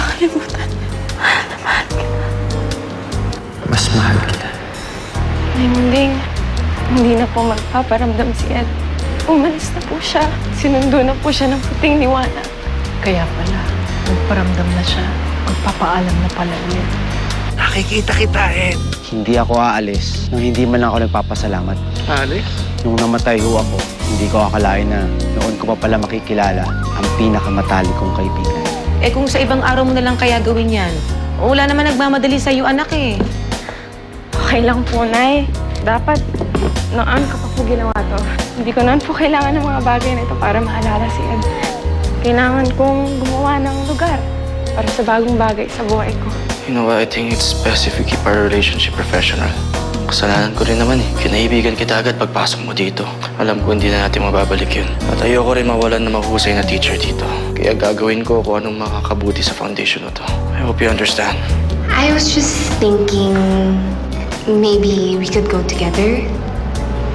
makalimutan. Mahal na mahal kita. Mas mahal kita. Hindi na po magpaparamdam si Ed. Umalis na po siya. Sinundo na po siya ng puting liwanag. Kaya pala, magparamdam na siya. Magpapaalam na pala ulit. Nakikita kita, Ed. Hindi ako aalis nung hindi man ako nagpapasalamat. Alex? Nung namatay ho ako, hindi ko akalain na noon ko pa pala makikilala ang pinakamatalik kong kaibigan. Eh kung sa ibang araw mo na lang kaya gawin yan, wala naman nagmamadali sa'yo, anak eh. Okay lang po, Nay. Dapat, noon ko pa po ginawa to. Hindi ko noon po kailangan ng mga bagay na ito para maalala si Ed. Kailangan kong gumawa ng lugar para sa bagong bagay sa buhay ko. You know what? I think it's best if we keep our relationship professional. Kasalanan ko rin naman eh. Kinaibigan kita agad pagpasok mo dito. Alam ko hindi na natin mababalik yun. At ayoko rin mawalan ng mahusay na teacher dito. Kaya gagawin ko kung anong makakabuti sa foundation na to. I hope you understand. I was just thinking maybe we could go together.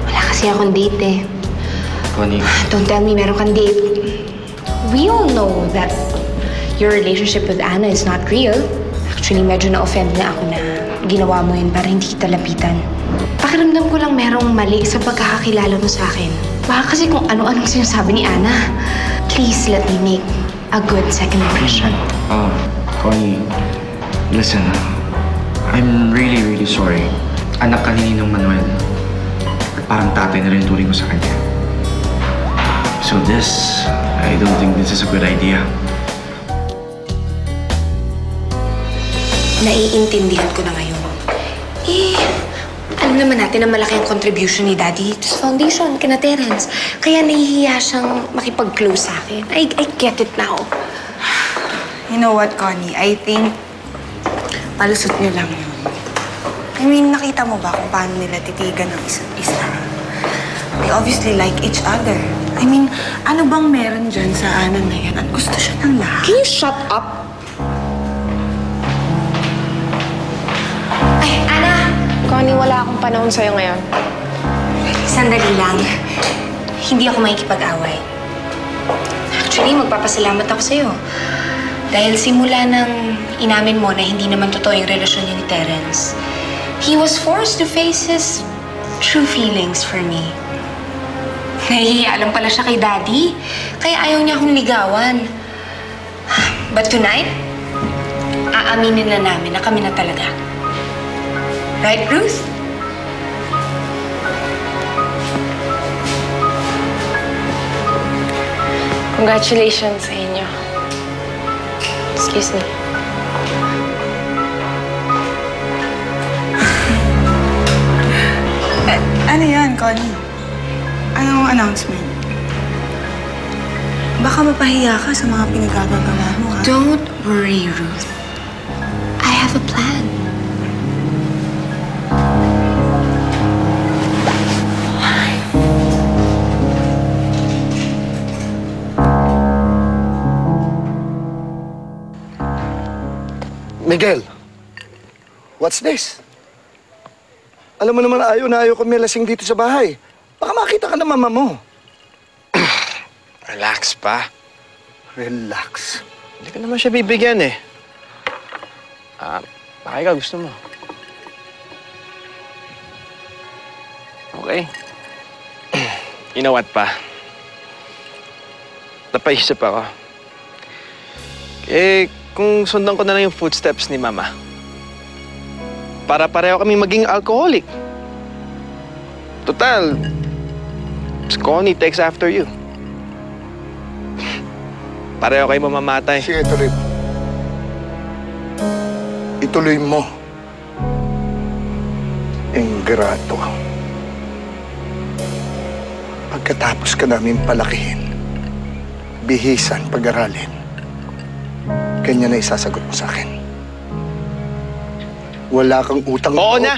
Wala kasi akong date eh. Connie. Don't tell me meron kang date. We all know that your relationship with Anna is not real. Actually, medyo na-offend na ako na ginawa mo yun para hindi kita lapitan. Pakiramdam ko lang merong mali sa pagkakakilala mo sa akin. Baka kasi kung ano-anong sinasabi ni Anna. Please let me make a good second impression. Connie, listen. I'm really, really sorry. Anak ka ni Ninong Manuel. At parang tatay na rin turing ko sa kanya. So I don't think this is a good idea. Naiintindihan ko na ngayon. Alam naman natin na malaki ang contribution ni Daddy sa foundation, kina Terence. Kaya nahihiya siyang makipag-close sa akin. I get it now. You know what, Connie? I think palusot niyo lang yun. I mean, nakita mo ba kung paano nila titigan ng isa't isa? They obviously like each other. I mean, ano bang meron dyan sa Ana na yan? At gusto siya ng lahat. Can you shut up? Ay, Ana! Connie, wala akong panahon sa'yo ngayon. Sandali lang. Hindi ako makikipag-away. Actually, magpapasalamat ako sa'yo. Dahil simula nang inamin mo na hindi naman totoo yung relasyon niya ni Terence, he was forced to face his true feelings for me. Nahihiya lang pala siya kay Daddy, kaya ayaw niya akong ligawan. But tonight, aaminin na namin na kami na talaga. Right, Ruth? Congratulations sa inyo. Excuse me. Ano yan, Connie? Anong announcement? Baka mapahiya ka sa mga pinagagagawa mo, ha? Don't worry, Ruth. I have a plan. Miguel, what's this? Alam mo naman ayaw na ayaw ko may lasing dito sa bahay. Baka makita ka ng mama mo. Relax pa. Relax. Hindi ko naman siya bibigyan eh. Baka ikaw gusto mo. Okay. You know what pa? Napaisip ako. Kung sundan ko na lang yung footsteps ni Mama, para pareho kami maging alcoholic. Total, Connie takes after you. Pareho kayo mamamatay. Sige, ito rin. Ituloy mo. Ingrato. Pagkatapos ka namin palakihin, bihisan, pag-aralin, kanya na isasagot mo sa akin. Wala kang utang. Oo na!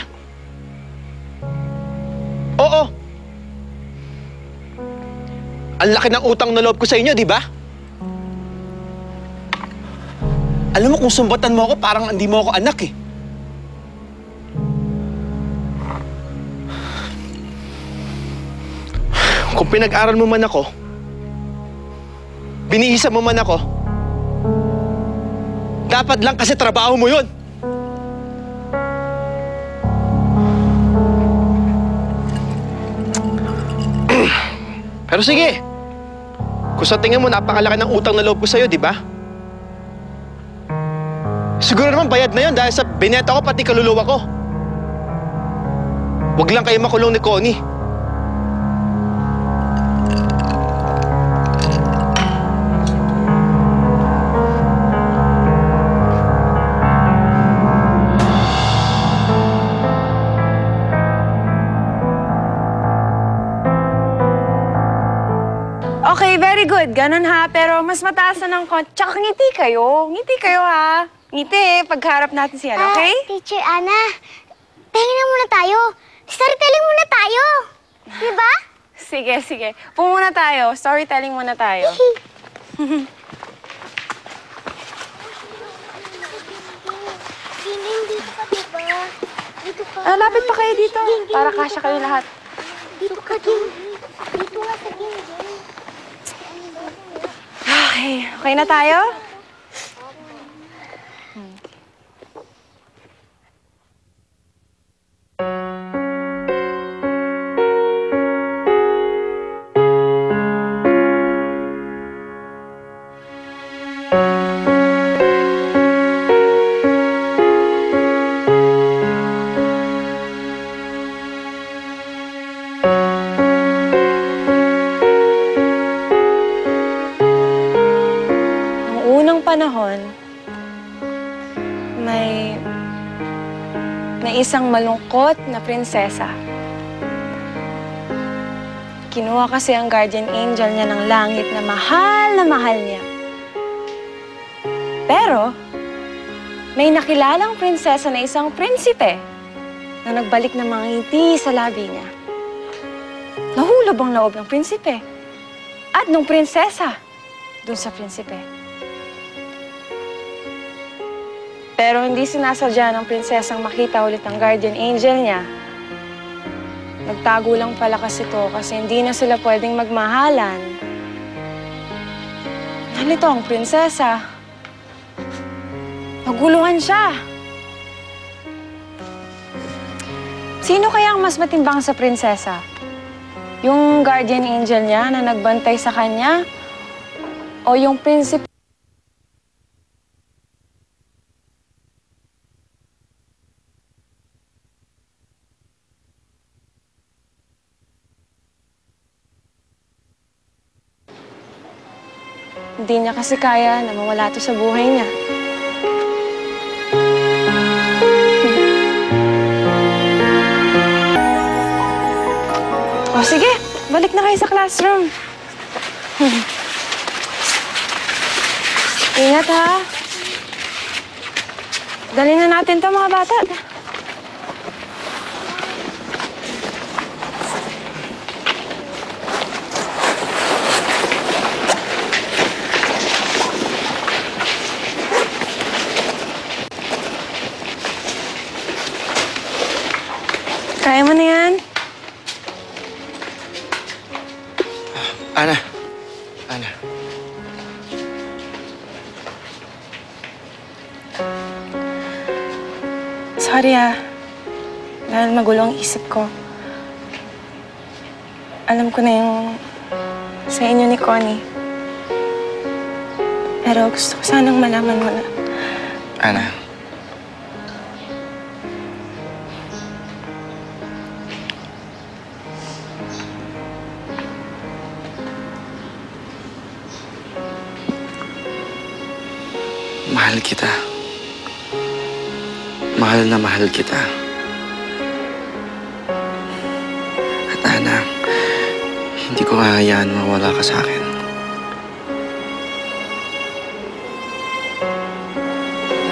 Oo! Ang laki ng utang na loob ko sa inyo, di ba? Alam mo, kung sumbatan mo ako, parang hindi mo ako anak eh. Kung pinag-aral mo man ako, binihisan mo man ako, Dapat lang kasi trabaho mo yun. Pero sige. Kung sa tingin mo napakalaki ng utang na loob ko sa'yo, di ba? Siguro naman bayad na yun dahil sa binenta ko pati kaluluwa ko. Huwag lang kayo makulong ni Connie. Okay, very good. Ganun ha. Pero mas mataas na ng konti. Tsaka ngiti kayo. Ngiti kayo ha. Ngiti, pagharap natin siya, okay? Teacher Ana, tingnan muna tayo. Storytelling muna tayo. Diba? Sige, sige. Muna tayo. Storytelling muna tayo. Dito ka, diba? Dito ka. Lapit pa kayo dito. Para kasya kayo lahat. Dito ka, Dito nga sa gilid. Okay. Okay na tayo? Panahon, may isang malungkot na prinsesa. Kinuha kasi ang guardian angel niya ng langit na mahal niya. Pero, may nakilalang prinsesa na isang prinsipe na nagbalik ng mga ngiti sa labi niya. Nahulog ang loob ng prinsipe at ng prinsesa dun sa prinsipe. Pero hindi sinasadya ng prinsesang makita ulit ang guardian angel niya. Nagtago lang pala kasi ito kasi hindi na sila pwedeng magmahalan. Nalito ang prinsesa. Naguluhan siya. Sino kaya ang mas matimbang sa prinsesa? Yung guardian angel niya na nagbantay sa kanya? O yung prinsipe? Hindi niya kasi kaya na mawala to sa buhay niya. O sige, balik na kayo sa classroom. Ingat ha. Dali na natin to mga bata. Kaya mo na yan? Ana. Sorry dahil magulo ang isip ko. Alam ko na yung sa inyo ni Connie. Pero gusto ko sanang malaman mo na. Ana. Mahal kita. Mahal na mahal kita. At Ana, hindi ko hahayaan mawala ka sa akin.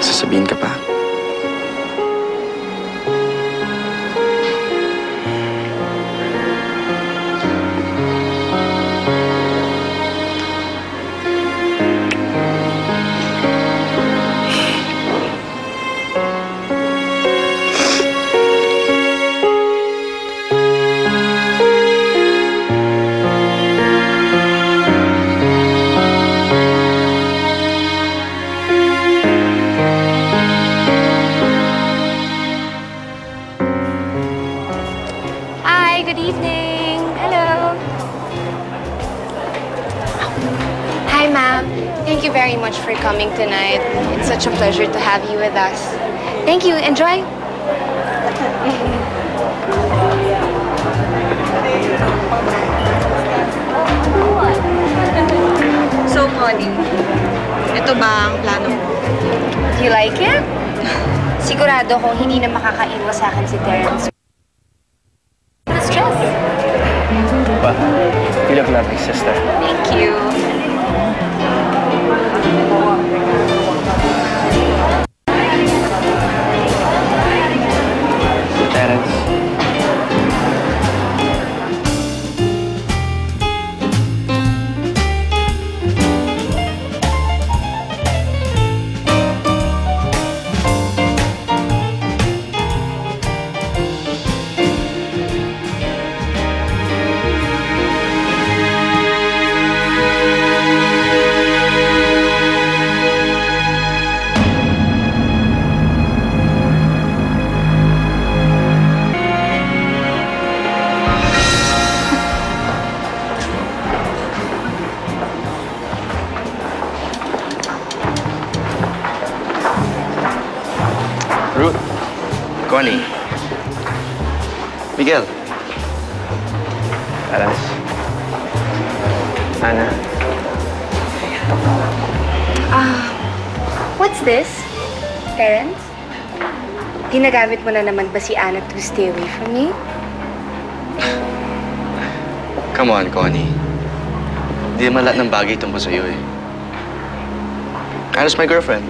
Sasabihin ka pa? Thank you very much for coming tonight. It's such a pleasure to have you with us. Thank you. Enjoy. So, Connie, ito ba ang plano mo? You like it? Sigurado kong hindi na makakaiwas sa akin si Terrence. Stress. Diba? You look lovely, sister. Thank you. Terrence. Ruth. Connie. Miguel. Terrence. Ana. What's this? Terrence? Ginagamit mo na naman ba si Anna to stay away from me? Come on, Connie. Hindi naman lahat ng bagay tungkol sa'yo eh. Anna's my girlfriend.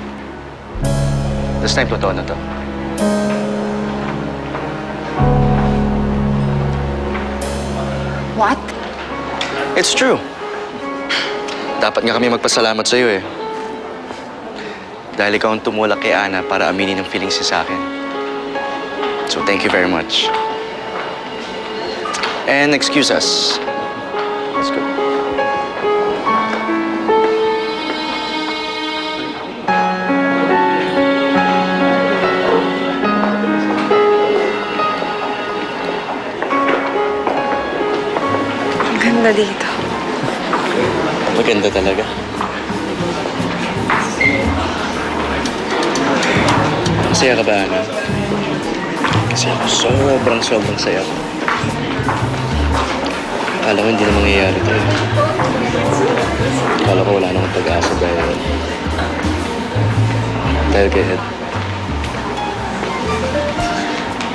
This time, totoo na to. What? It's true. Dapat nga kami magpasalamat sa'yo eh. Dahil ikaw ang tumulak kay Anna para aminin ang feelings niya sa akin. So, thank you very much. And excuse us. Let's go. Ang ganda dito. Maganda talaga. Masaya ka ba, Ana? Kasi ako sobrang saya. Akala ko hindi na mangyayari to eh. Akala ko wala namang pag-asa dahil kay Ed.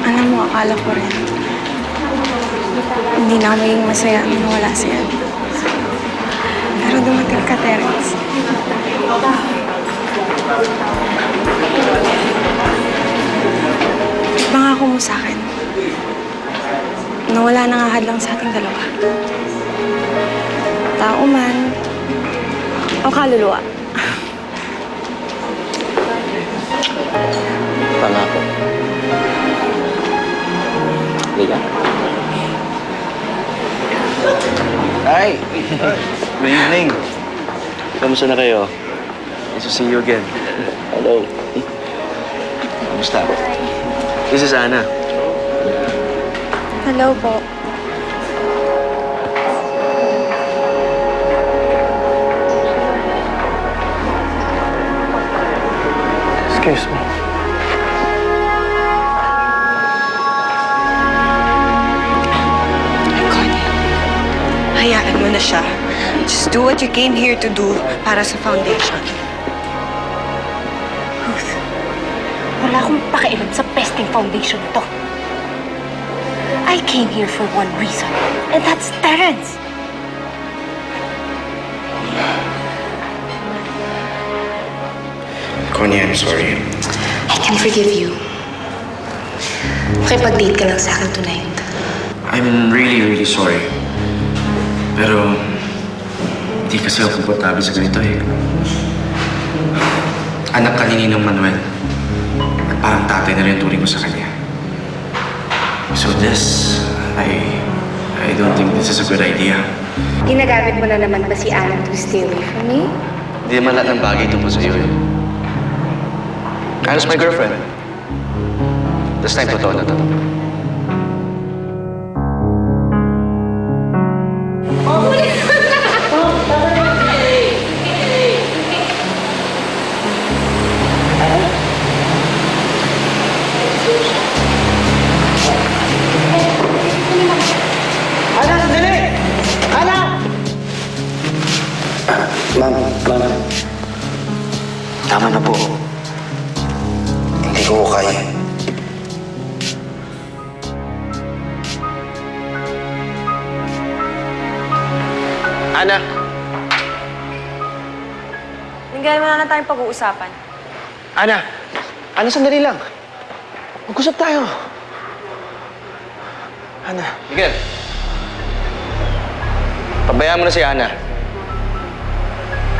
Alam mo, akala ko rin. Hindi na ako maging masaya nung wala si Ed. Pero dumating ka, Terrence. Pangako mo sa akin na wala nang ahadlang sa ating dalawa. Tao man o kaluluwa. Pangako. Liga. Hi! Good evening. Kamusta na kayo? Nice to see you again. Hello. Kamusta? This is Anna. Hello po. Excuse me. Hayaan mo na siya. Just do what you came here to do para sa foundation. Ruth, wala akong pakialam sa pesting foundation to. I came here for one reason, and that's Terrence. Connie, I'm sorry. I can forgive you. Makipag-date ka lang sa akin tonight. I'm really sorry. Pero, hindi kasi ako komportable sa ganito eh. Anak ka ni Ninong Manuel. At parang tatay na rin ang turing ko sa kanya. So this, I don't think this is a good idea. Ginagamit mo na naman ba si Anna to stay away from me? Hindi naman lahat ng bagay tungkol sa'yo eh. Anna's my girlfriend. This time, totoo na to. hukay. Ana, Nanggaling na tayong pag-uusapan. Ana, sandali lang. Mag-usap tayo. Ana. Miguel. Pabayaan mo na si Ana.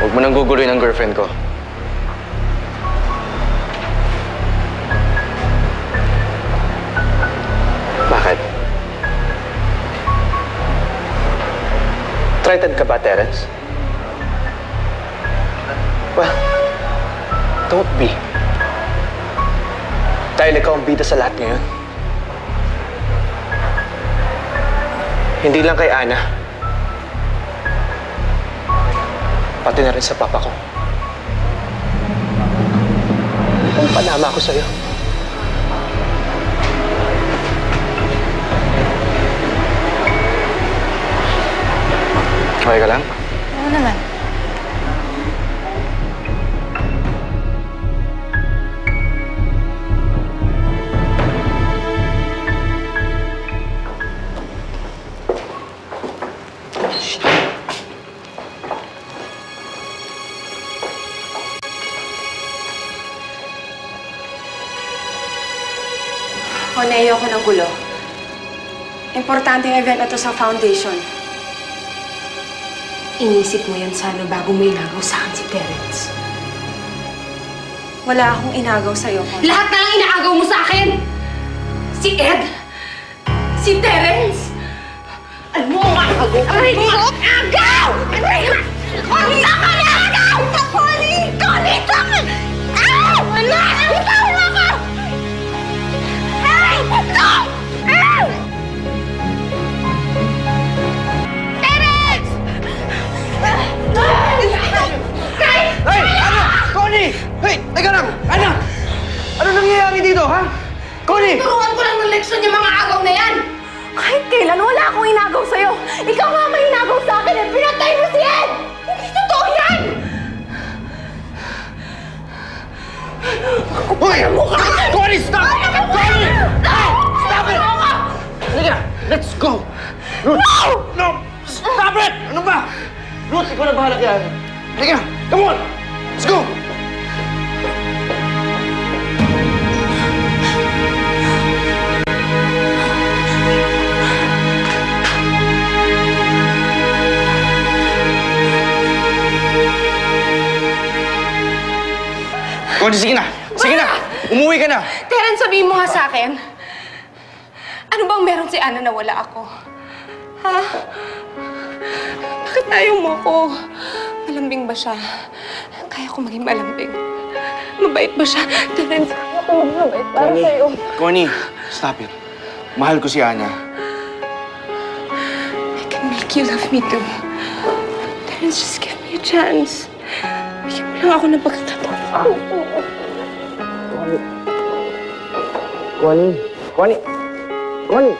Huwag mo nang guguluhin ang girlfriend ko. Bakit? Threatened ka ba, Terence? Well, don't be. Dahil ikaw ang bida sa lahat ngayon. Hindi lang kay Ana. Pati na rin sa papa ko. Kung panama ako sa'yo. Okay ka lang? Ano naman? Koneo ko ng gulo. Importanteng event na to sa foundation. Inisip mo yan sana bago mo inagaw sa akin si Terence. Wala akong inagaw sa'yo, Connie. Lahat na lang inaagaw mo sa akin! Si Ed! Si Terence! Alam mo ang agaw ko! Aray ko! Agaw! Aray ko! Connie! Tama na! Agaw! Connie! Connie! Tama! Ow! Wala! Ikaw na ka! Ay! Stop! Ow! Terence! Hey! Ana! Connie! Hey! Teka lang! Ana! Ano nangyayari dito, ha? Connie! Turuan ko lang ng leksyon yung mga agaw na yan! Kahit kailan, wala akong inagaw sa'yo. Ikaw nga may inagaw sa akin at pinatay mo si Ed! Hindi totoo yan! Hoy! Connie, stop! Connie! Stop it! Halika! Let's go! Ruth! No! No! Stop it! Ano ba? Ruth, ikaw na bahala kay Ana. Halika! Come on! Let's go! Connie, sige na! Sige na! Umuwi ka na! Terence, sabihin mo nga sa akin. Ano bang meron si Ana na wala ako? Ha? Bakit ayaw mo ko? Malambing ba siya? Kaya ko maging malambing. Mabait ba siya? Terence, ako mabait para sa'yo. Connie, stop it. Mahal ko si Ana. I can make you love me too. Terence, just give me a chance. Bigyan mo lang ako ng pagkakataon. Connie! Connie! Connie!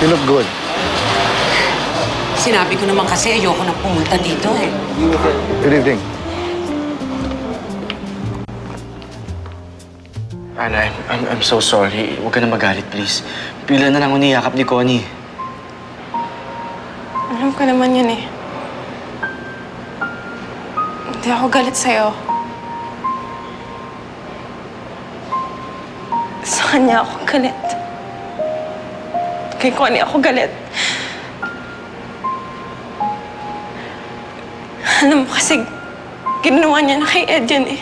You look good. Sinabi ko naman kasi ayoko na pumunta dito eh. Good evening. Ana, I'm so sorry. Huwag ka na magalit, please. Pila na lang uniyakap ni Connie. Alam ko naman yun eh. Hindi ako galit sa'yo. Sa kanya ako galit. Kay Connie ako galit. Alam mo kasi, ginawa niya na kay Ed yan eh.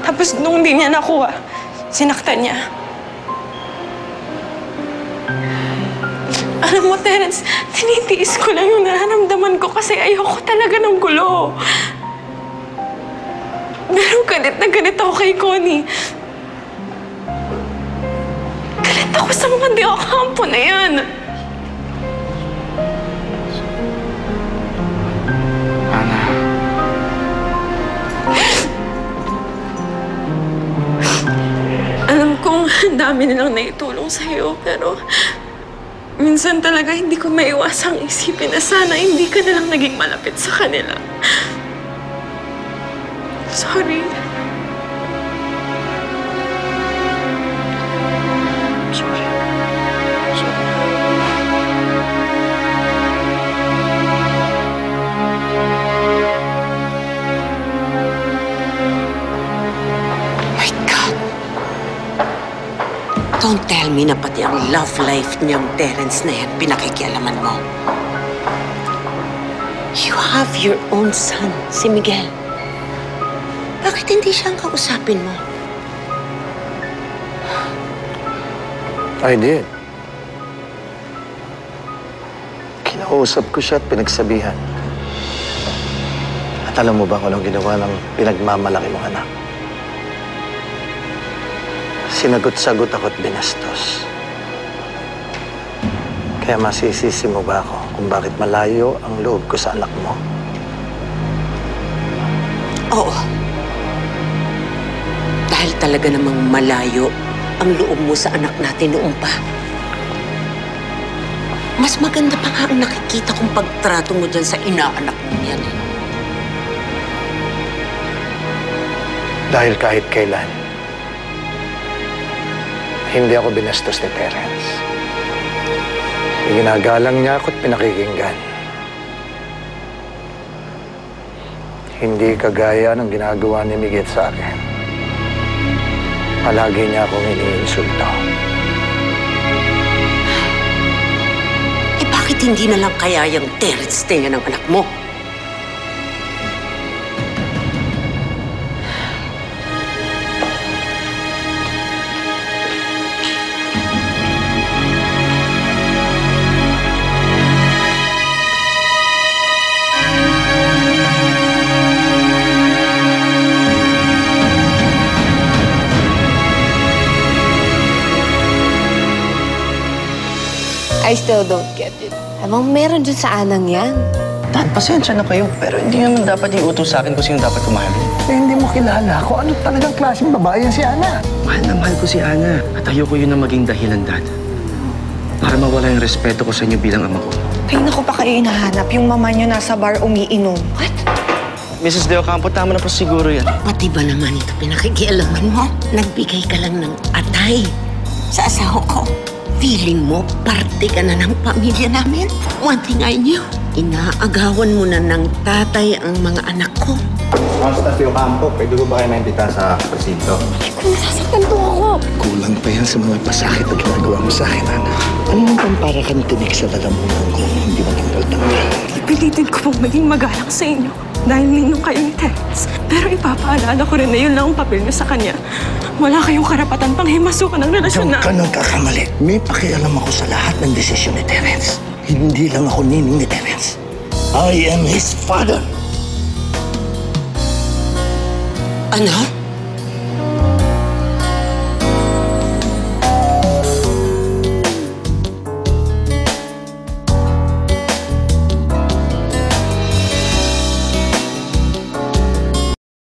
Tapos Tapos nung hindi niya nakuha, sinaktan niya. Alam mo, Terence, tinitiis ko lang yung nararamdaman ko kasi ayoko talaga ng gulo. Pero galit na galit ako kay Connie. Galit ako sa mga di Ocampo na yan. Ana. Alam kong ang dami nilang naitulong sa'yo, pero minsan talaga hindi ko maiwasang isipin na sana hindi ka na lang naging malapit sa kanila. Sorry. Sorry. My God! Don't tell me na pati ang love life niyang Terence na yan pinakikialaman mo. You have your own son, si Miguel. Bakit hindi siya ang kausapin mo? I did. Kinausap ko siya at pinagsabihan. At alam mo ba kung anong ginawa ng pinagmamalaki mong anak? Sinagot-sagot ako at binastos. Kaya masisisi mo ba ako kung bakit malayo ang loob ko sa anak mo? Oo. Dahil talaga namang malayo ang loob mo sa anak natin noon pa. Mas maganda pa nga ang nakikita kong pagtrato mo dyan sa inaanak mo yan. Dahil kahit kailan, hindi ako binastos ni Terence. Ginagalang niya ako at pinakikinggan. Hindi kagaya ng ginagawa ni Miguel sa akin. Palagi niya akong iniinsulto. Eh bakit hindi na lang kaya yung Terence na yan ang anak mo? I still don't get it. Abang meron dyan sa anang yan. Dad, pasensya na kayo, pero hindi naman dapat iutos sa akin kung sino dapat kumahalin. Eh, hindi mo kilala kung ano talagang klaseng babae yan si Ana. Mahal na mahal ko si Ana. At ayoko yun na maging dahilan, Dad. Para mawala yung respeto ko sa inyo bilang ama ko. Ay, naku pa kayo hinahanap. Yung mama niyo nasa bar umiinom. What? Mrs. De Ocampo, tama na po siguro yan. Pati ba naman ito pinakikialaman mo? Nagbigay ka lang ng atay sa asawa ko. Feeling mo, parte ka na ng pamilya namin? One thing I knew, inaagawan mo na ng tatay ang mga anak ko. Constance De Ocampo, pwede ko ba kayo maimbita sa presinto? Ay, kung nasasaktan po ako. Kulang pa yan sa mga pasakit na ginagawa mo sa akin, Ana. Ano naman para kang tinik sa lalamunan ko hindi matanggal-tanggal? Ipilitin ko pong maging magalang sa inyo dahil ninong kayo ni Terence. Pero ipapaalala ko rin na yun lang ang papel niyo sa kanya. Wala kayong karapatan pang himasukan ng relasyon na... Diyan ka nagkakamali. May pakialam ako sa lahat ng desisyon ni Terence. Hindi lang ako nining ni Terence. I am his father. Ano?